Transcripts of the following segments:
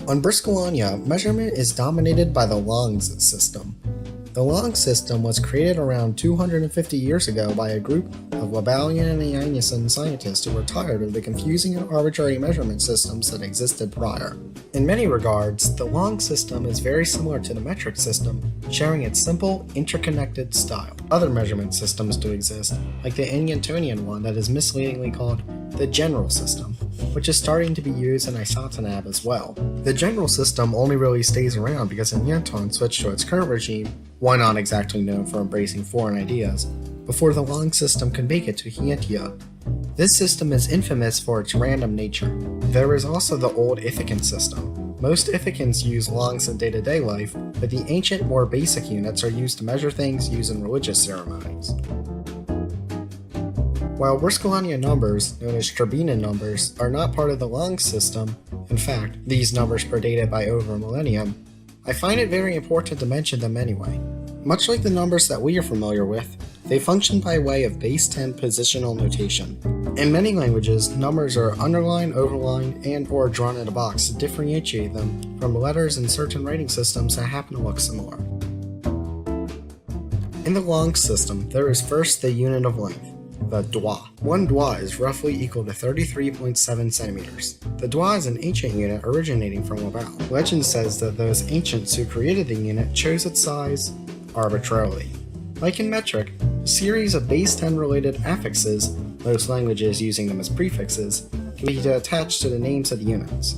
On Briskillanya, measurement is dominated by the Longs system. The Long system was created around 250 years ago by a group of Wabalian and Ianison scientists who were tired of the confusing and arbitrary measurement systems that existed prior. In many regards, the Long system is very similar to the metric system, sharing its simple, interconnected style. Other measurement systems do exist, like the Inyantonian one that is misleadingly called the General System, which is starting to be used in Isotonab as well. The General System only really stays around because Inyanton switched to its current regime, one not exactly known for embracing foreign ideas, before the Long system could make it to Hientia. This system is infamous for its random nature. There is also the old Ithacan system. Most Ithacans use longs in day-to-day life, but the ancient, more basic units are used to measure things used in religious ceremonies. While Briskillanya numbers, known as Tribuna numbers, are not part of the Long system, in fact, these numbers predated by over a millennium, I find it very important to mention them anyway. Much like the numbers that we are familiar with, they function by way of base 10 positional notation. In many languages, numbers are underlined, overlined, and/or drawn in a box to differentiate them from letters in certain writing systems that happen to look similar. In the Long system, there is first the unit of length, the doigt. One doigt is roughly equal to 33.7 centimeters. The doigt is an ancient unit originating from Laval. Legend says that those ancients who created the unit chose its size arbitrarily. Like in metric, a series of base 10 related affixes, most languages using them as prefixes, can be attached to the names of the units.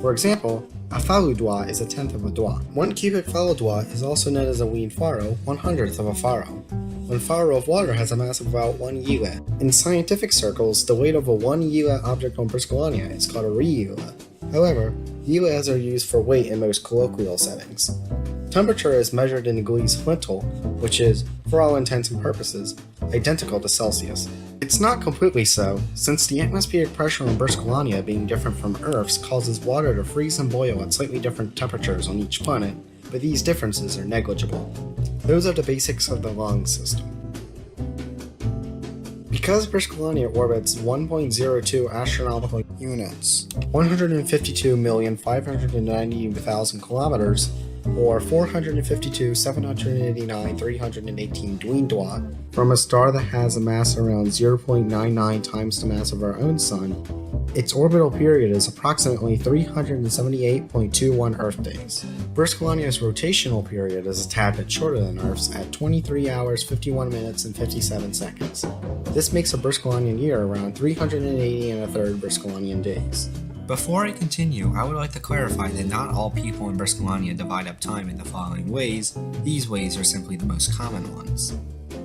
For example, a falu doigt is a tenth of a doigt. 1 cubic falu doigt is also known as a wien faro, 1/100th of a faro. 1 faro of water has a mass of about 1 yule. In scientific circles, the weight of a 1 yule object on Briskillanya is called a re-yule. However, yules are used for weight in most colloquial settings. Temperature is measured in degrees quintil, which is, for all intents and purposes, identical to Celsius. It's not completely so, since the atmospheric pressure on Briskillanya being different from Earth's causes water to freeze and boil at slightly different temperatures on each planet, but these differences are negligible. Those are the basics of the Long system. Because Briskillanya orbits 1.02 astronomical units, 152,590,000 kilometers, or 452,789,318 Dwin doigt, from a star that has a mass around 0.99 times the mass of our own Sun, its orbital period is approximately 378.21 Earth days. Briskillanya's rotational period is a tad bit shorter than Earth's at 23 hours, 51 minutes, and 57 seconds. This makes a Briskillanyan year around 380 1/3 Briskillanyan days. Before I continue, I would like to clarify that not all people in Briskillanya divide up time in the following ways. These ways are simply the most common ones.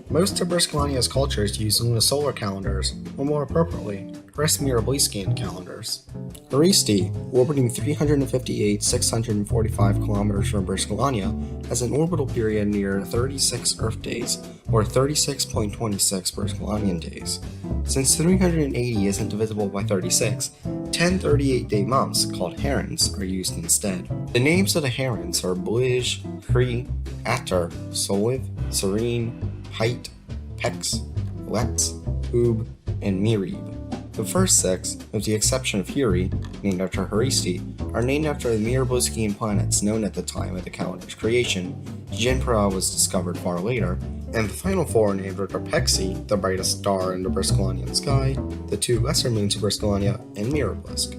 Most of Briskillanya's cultures use lunisolar calendars, or more appropriately, Briskillanya calendars. Aristi, orbiting 358,645 kilometers from Briskillanya, has an orbital period near 36 Earth days, or 36.26 Briskillanyan days. Since 380 isn't divisible by 36, 10 38-day months, called herons, are used instead. The names of the herons are Blij, Kri, Atar, Soliv, Serene, Height, Pex, Lex, Ub, and Mirib. The first six, with the exception of Huri, named after Haristi, are named after the Mirabliscian planets known at the time of the calendar's creation. Jinpra was discovered far later, and the final four are named after Pexi, the brightest star in the Briskillanyan sky, the two lesser moons of Briskillanya, and Mirablisk.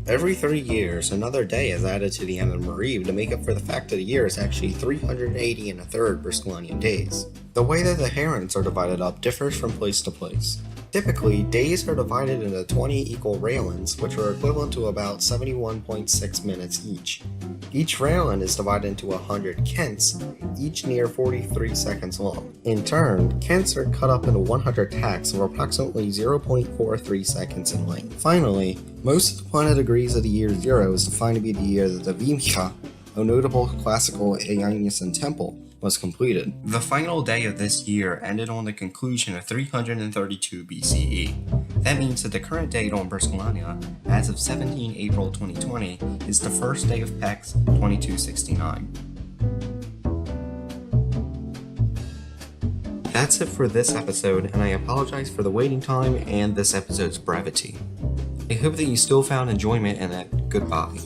Every 30 years, another day is added to the end of Marib to make up for the fact that a year is actually 380 1/3 Briskillanyan days. The way that the herons are divided up differs from place to place. Typically, days are divided into 20 equal raelins, which are equivalent to about 71.6 minutes each. Each raelin is divided into 100 kents, each near 43 seconds long. In turn, kents are cut up into 100 tacks of approximately 0.43 seconds in length. Finally, most of the planet agrees that the year 0 is defined to be the year that the Vimkha, a notable classical Ianison temple, was completed. The final day of this year ended on the conclusion of 332 BCE. That means that the current date on Briskillanya, as of 17 April 2020, is the first day of Pex 2269. That's it for this episode, and I apologize for the waiting time and this episode's brevity. I hope that you still found enjoyment in it. Goodbye.